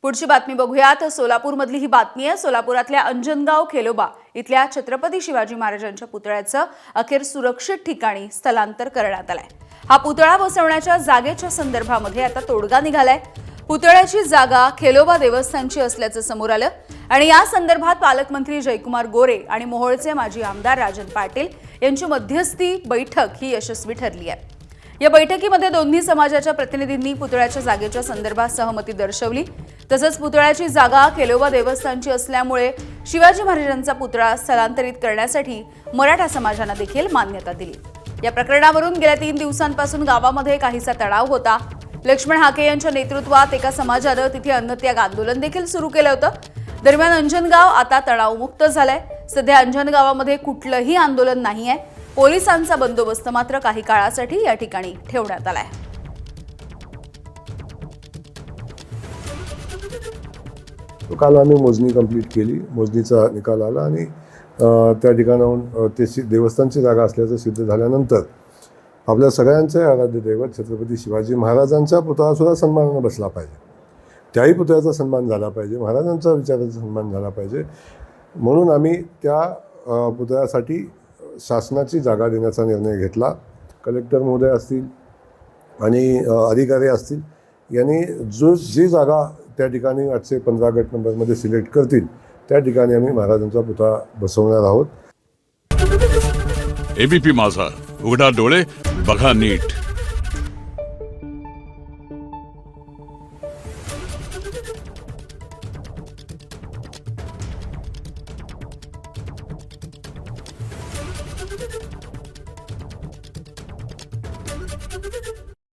पुढची बातमी बघूयात। सोलापूरमधली ही बातमी आहे। सोलापुरातल्या अंजनगाव खेलोबा इथल्या छत्रपती शिवाजी महाराजांच्या पुतळ्याचं अखेर सुरक्षित ठिकाणी स्थलांतर करण्यात आलंय। हा पुतळा बसवण्याच्या जागेच्या संदर्भामध्ये आता तोडगा निघालाय। पुतळ्याची जागा खेलोबा देवस्थानची असल्याचं समोर आलं आणि या संदर्भात पालकमंत्री जयकुमार गोरे आणि मोहोळचे माजी आमदार राजन पाटील यांची मध्यस्थी बैठक ही यशस्वी ठरली आहे। या बैठकीमध्ये दोन्ही समाजाच्या प्रतिनिधींनी पुतळ्याच्या जागेच्या संदर्भात सहमती दर्शवली। तसंच पुतळ्याची जागा खेलोबा देवस्थानची असल्यामुळे शिवाजी महाराजांचा पुतळा स्थलांतरित करण्यासाठी मराठा समाजाने देखील मान्यता दिली। या प्रकरणावरून गेल्या 3 दिवसांपासून गावामध्ये काहीसा तणाव होता। लक्ष्मण हाके यांच्या नेतृत्वात एका समाजाने तिथे अन्नत्याग आंदोलन देखील सुरू केलं होतं। दरम्यान अंजनगाव आता तणावमुक्त झालंय। सध्या अंजनगावामध्ये कुठलंही आंदोलन नाहीये। पोलिसांचा बंदोबस्त मात्र काही काळासाठी या ठिकाणी ठेवण्यात आलाय। काल आम्ही मोजणी कंप्लीट केली। मोजणीचा निकाल आला आणि त्या ठिकाणाहून ते देवस्थानची जागा असल्याचं सिद्ध झाल्यानंतर आपल्या सगळ्यांचे आराध्य दैवत छत्रपती शिवाजी महाराजांचा पुतळा सुद्धा सन्मानाने बसला पाहिजे। त्याही पुतळ्याचा सन्मान झाला पाहिजे, महाराजांचा विचाराचा सन्मान झाला पाहिजे, म्हणून आम्ही त्या पुतळ्यासाठी शासनाची जागा देण्याचा निर्णय घेतला। कलेक्टर महोदय असतील आणि अधिकारी असतील यांनी जी जागा त्या ठिकाणी 815 गट नंबरमध्ये सिलेक्ट करतील त्या ठिकाणी आम्ही महाराजांचा पुतळा बसवणार आहोत। एबीपी माझा, उघडा डोळे बघा नीट।